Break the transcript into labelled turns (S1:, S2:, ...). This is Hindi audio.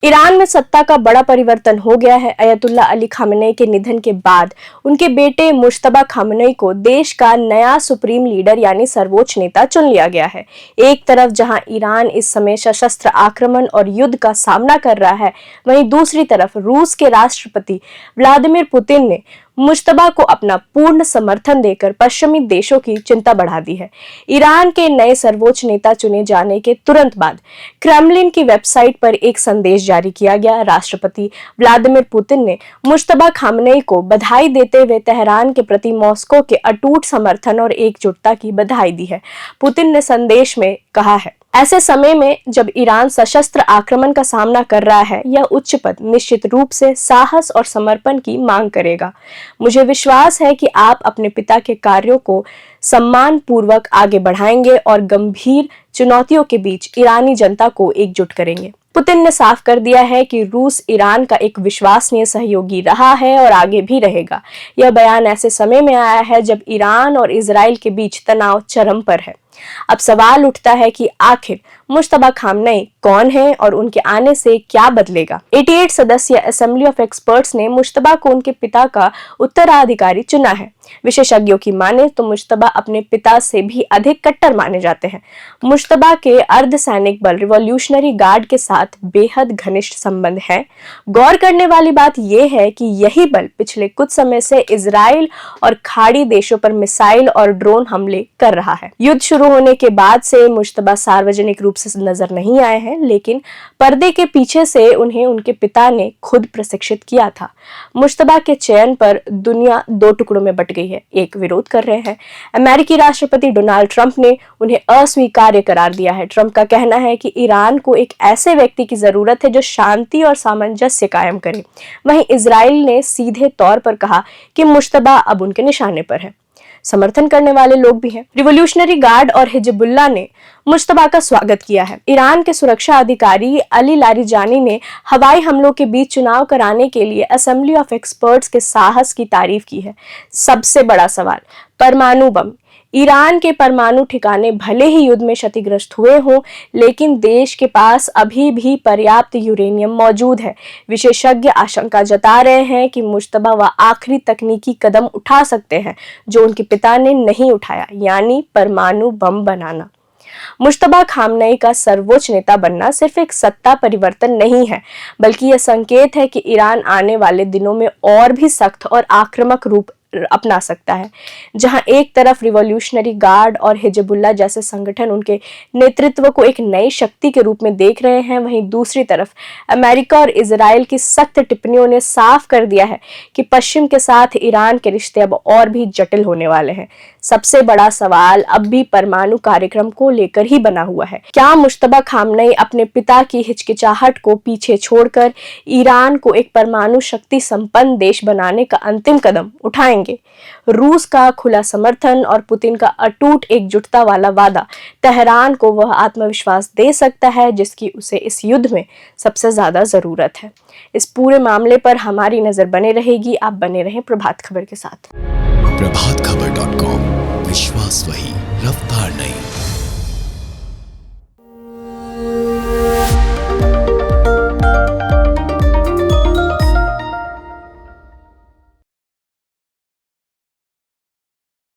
S1: ईरान में सत्ता का बड़ा परिवर्तन हो गया है। अयतुल्ला अली खामेनेई के निधन के बाद उनके बेटे मुज्तबा खामेनेई को देश का नया सुप्रीम लीडर यानी सर्वोच्च नेता चुन लिया गया है। एक तरफ जहां ईरान इस समय सशस्त्र आक्रमण और युद्ध का सामना कर रहा है, वहीं दूसरी तरफ रूस के राष्ट्रपति व्लादिमीर पुतिन ने मुज्तबा को अपना पूर्ण समर्थन देकर पश्चिमी देशों की चिंता बढ़ा दी है। ईरान के नए सर्वोच्च नेता चुने जाने के तुरंत बाद क्रेमलिन की वेबसाइट पर एक संदेश जारी किया गया। राष्ट्रपति व्लादिमीर पुतिन ने मुज्तबा खामेनेई को बधाई देते हुए तेहरान के प्रति मॉस्को के अटूट समर्थन और एकजुटता की बधाई दी है। पुतिन ने संदेश में कहा है, ऐसे समय में जब ईरान सशस्त्र आक्रमण का सामना कर रहा है, यह उच्च पद निश्चित रूप से साहस और समर्पण की मांग करेगा। मुझे विश्वास है कि आप अपने पिता के कार्यों को सम्मान पूर्वक आगे बढ़ाएंगे और गंभीर चुनौतियों के बीच ईरानी जनता को एकजुट करेंगे। पुतिन ने साफ कर दिया है कि रूस ईरान का एक विश्वसनीय सहयोगी रहा है और आगे भी रहेगा। यह बयान ऐसे समय में आया है जब ईरान और इजराइल के बीच तनाव चरम पर है। अब सवाल उठता है कि आखिर मुज्तबा खामेनेई कौन है और उनके आने से क्या बदलेगा। 88 सदस्यीय असेंबली ऑफ एक्सपर्ट्स ने मुज्तबा को उनके पिता का उत्तराधिकारी चुना है। विशेषज्ञों की माने तो मुज्तबा अपने पिता से भी अधिक कट्टर माने जाते हैं। मुज्तबा के अर्धसैनिक बल रिवॉल्यूशनरी गार्ड के साथ बेहद घनिष्ठ संबंध है। गौर करने वाली बात यह है कि यही बल पिछले कुछ समय से इजराइल और खाड़ी देशों पर मिसाइल और ड्रोन हमले कर रहा है। युद्ध शुरू होने के बाद से मुज्तबा सार्वजनिक रूप से नजर नहीं आए हैं, लेकिन पर्दे के पीछे से उन्हें उनके पिता ने खुद प्रशिक्षित किया था। मुज्तबा के चयन पर दुनिया दो टुकड़ों में बट गई है। एक विरोध कर रहे हैं। अमेरिकी राष्ट्रपति डोनाल्ड ट्रंप ने उन्हें अस्वीकार्य करार दिया है। ट्रंप का कहना है कि ईरान को एक ऐसे व्यक्ति की जरूरत है जो शांति और सामंजस्य कायम करे। वहीं इजराइल ने सीधे तौर पर कहा कि मुज्तबा अब उनके निशाने पर है। समर्थन करने वाले लोग भी हैं। रिवॉल्यूशनरी गार्ड और हिजबुल्लाह ने मुज्तबा का स्वागत किया है। ईरान के सुरक्षा अधिकारी अली लारिजानी ने हवाई हमलों के बीच चुनाव कराने के लिए असेंबली ऑफ एक्सपर्ट्स के साहस की तारीफ की है। सबसे बड़ा सवाल परमाणु बम। ईरान के परमाणु ठिकाने भले ही युद्ध में क्षतिग्रस्त हुए हों, लेकिन देश के पास अभी भी पर्याप्त यूरेनियम मौजूद है। विशेषज्ञ आशंका जता रहे हैं कि मुज्तबा वह आखिरी तकनीकी कदम उठा सकते हैं जो उनके पिता ने नहीं उठाया, यानी परमाणु बम बनाना। मुज्तबा खामेनेई का सर्वोच्च नेता बनना सिर्फ एक सत्ता परिवर्तन नहीं है, बल्कि यह संकेत है कि ईरान आने वाले दिनों में और भी सख्त और आक्रामक रूप अपना सकता है। जहां एक तरफ रिवॉल्यूशनरी गार्ड और हिजबुल्लाह जैसे संगठन उनके नेतृत्व को एक नई शक्ति के रूप में देख रहे हैं, वहीं दूसरी तरफ अमेरिका और इजराइल की सख्त टिप्पणियों ने साफ कर दिया है कि पश्चिम के साथ ईरान के रिश्ते अब और भी जटिल होने वाले हैं। सबसे बड़ा सवाल अब भी परमाणु कार्यक्रम को लेकर ही बना हुआ है। क्या मुज्तबा खामेनेई अपने पिता की हिचकिचाहट को पीछे छोड़कर ईरान को एक परमाणु शक्ति संपन्न देश बनाने का अंतिम कदम उठाएंगे? रूस का खुला समर्थन और पुतिन का अटूट एकजुटता वाला वादा तेहरान को वह आत्मविश्वास दे सकता है जिसकी उसे इस युद्ध में सबसे ज्यादा जरूरत है। इस पूरे मामले पर हमारी नजर बने रहेगी। आप बने रहें प्रभात खबर के साथ।
S2: प्रभातखबर.com, विश्वास वही, रफ्तार नहीं।